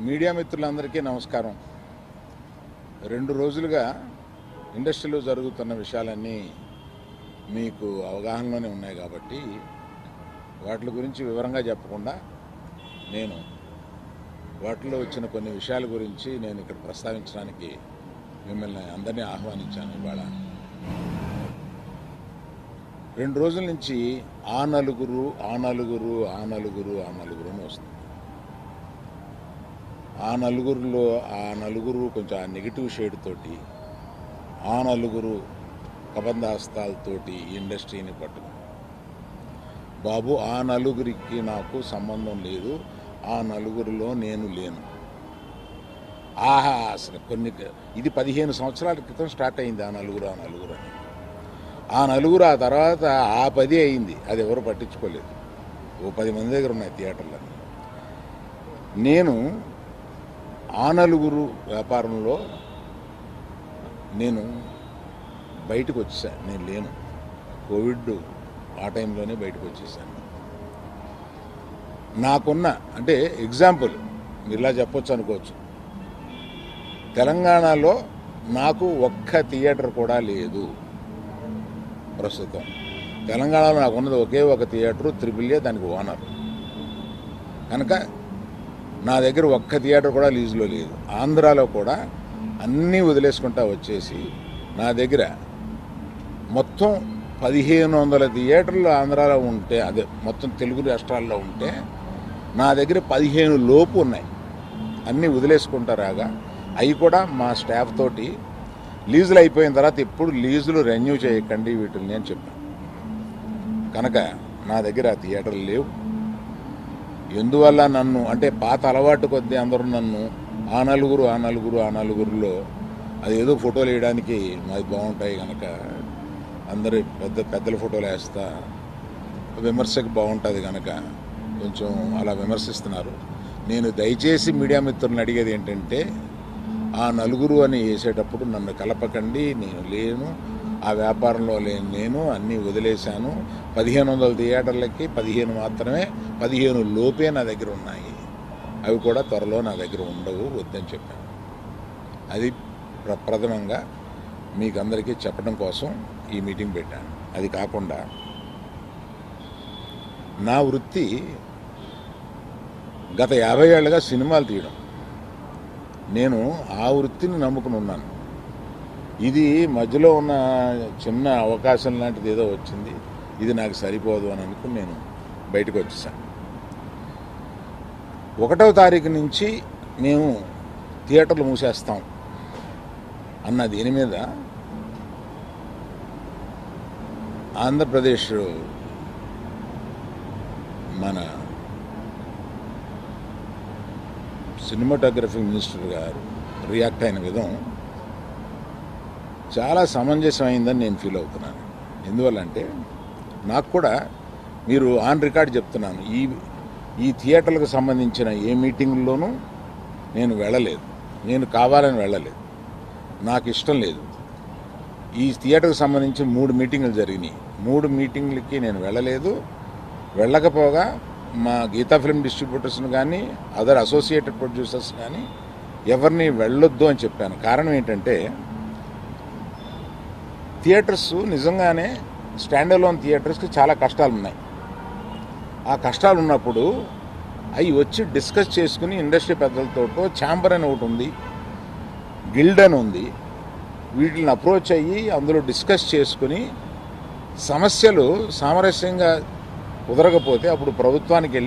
Media మిత్రులందరికీ నమస్కారం. 2 రోజులుగా ఇండస్ట్రీలో జరుగుతున్న విషయాలన్నీ మీకు అవగాహనలోనే ఉన్నాయి కాబట్టి వాటి గురించి వివరంగా చెప్పకుండా నేను వాటిలో వచ్చిన కొన్ని విషయాల గురించి నేను ఇక్కడ ప్రస్తావించడానికి మిమ్మల్ని అందరినీ ఆహ్వానించాను. ఇవాళ 2 రోజుల నుంచి ఆ నలుగురు అని వస్తుంది. ఆ నలుగురు కొంచెం ఆ నెగిటివ్ షేడ్ తోటి ఆ నలుగురు కబంధాస్తాలతోటి ఈ ఇండస్ట్రీని పట్టుకు బాబు ఆ నలుగురికి నాకు సంబంధం లేదు, ఆ నలుగురిలో నేను లేను. అసలు ఇది 15 సంవత్సరాల క్రితం స్టార్ట్ అయింది ఆ నలుగురు అని. ఆ నలుగురు ఆ తర్వాత ఆ 10 అయింది, అది ఎవరు పట్టించుకోలేదు. ఓ 10 మంది దగ్గర ఉన్నాయి థియేటర్లన్నీ. నేను ఆ నలుగురు వ్యాపారంలో నేను బయటకు వచ్చేసాను. నేను లేను. కోవిడ్ ఆ టైంలోనే బయటకు వచ్చేసాను. నాకున్న అంటే ఎగ్జాంపుల్ మీరు ఇలా చెప్పొచ్చు అనుకోవచ్చు, తెలంగాణలో నాకు ఒక్క థియేటర్ కూడా లేదు ప్రస్తుతం. తెలంగాణలో నాకున్నది ఒకే ఒక థియేటరు, AAA, దానికి ఓనర్. కనుక నా దగ్గర ఒక్క థియేటర్ కూడా లీజులో లేదు. ఆంధ్రాలో కూడా అన్నీ వదిలేసుకుంటా వచ్చేసి నా దగ్గర మొత్తం 1500 థియేటర్లు ఆంధ్రాలో ఉంటే, అదే మొత్తం తెలుగు రాష్ట్రాల్లో ఉంటే నా దగ్గర 15 లోపు ఉన్నాయి. అన్నీ వదిలేసుకుంటారాగా అవి కూడా మా స్టాఫ్ తోటి లీజులు అయిపోయిన తర్వాత ఎప్పుడు లీజులు రెన్యూ చేయకండి వీటిని అని చెప్పాను. కనుక నా దగ్గర ఆ థియేటర్లు లేవు. ఎందువల్ల నన్ను అంటే పాత అలవాటు కొద్దీ అందరూ నన్ను ఆ నలుగురులో అది ఏదో ఫోటోలు వేయడానికి మాది బాగుంటాయి కనుక అందరు పెద్దల ఫోటోలు వేస్తా, విమర్శకు బాగుంటుంది కనుక కొంచెం అలా విమర్శిస్తున్నారు. నేను దయచేసి మీడియా మిత్రులను అడిగేది ఏంటంటే, ఆ నలుగురు అని వేసేటప్పుడు నన్ను కలపకండి. నేను లేను, ఆ వ్యాపారంలో లేను. నేను అన్నీ వదిలేశాను. 1500 థియేటర్లకి 15 మాత్రమే, 15 లోపే నా దగ్గర ఉన్నాయి. అవి కూడా త్వరలో నా దగ్గర ఉండవు, వద్దని చెప్పాను. అది ప్రథమంగా మీకు అందరికీ చెప్పడం కోసం ఈ మీటింగ్ పెట్టాను. అది కాకుండా నా వృత్తి గత 50 ఏళ్ళుగా సినిమాలు తీయడం. నేను ఆ వృత్తిని నమ్ముకుని ఉన్నాను. ఇది మధ్యలో ఉన్న చిన్న అవకాశం లాంటిది ఏదో వచ్చింది, ఇది నాకు సరిపోదు అని అనుకుని నేను బయటకు వచ్చేసాను. 1వ తారీఖు నుంచి మేము థియేటర్లు మూసేస్తాం అన్న దీని మీద ఆంధ్రప్రదేశ్ మన సినిమాటోగ్రఫీ మినిస్టర్ గారు రియాక్ట్ అయిన విధం చాలా సమంజసమైందని నేను ఫీల్ అవుతున్నాను. ఎందువల్లంటే నాకు కూడా మీరు ఆన్ రికార్డ్ చెప్తున్నాను, ఈ థియేటర్లకు సంబంధించిన ఏ మీటింగ్లోనూ నేను వెళ్ళలేదు. నేను కావాలని వెళ్ళలేదు, నాకు ఇష్టం లేదు. ఈ థియేటర్కి సంబంధించి 3 మీటింగులు జరిగినాయి. 3 మీటింగ్లకి నేను వెళ్ళలేదు. వెళ్ళకపోగా మా గీతా ఫిల్మ్ డిస్ట్రిబ్యూటర్స్ని కానీ అదర్ అసోసియేటెడ్ ప్రొడ్యూసర్స్ కానీ ఎవరిని వెళ్ళొద్దు అని చెప్పాను. కారణం ఏంటంటే, థియేటర్స్ నిజంగానే స్టాండ్ అలోన్ థియేటర్స్కి చాలా కష్టాలు ఉన్నాయి. ఆ కష్టాలు ఉన్నప్పుడు అవి వచ్చి డిస్కస్ చేసుకుని ఇండస్ట్రీ పెద్దలతో ఛాంబర్ అని ఒకటి ఉంది, గిల్డ్ అని ఉంది, వీటిని అప్రోచ్ అయ్యి అందులో డిస్కస్ చేసుకుని సమస్యలు సామరస్యంగా కుదరకపోతే అప్పుడు ప్రభుత్వానికి వెళ్ళి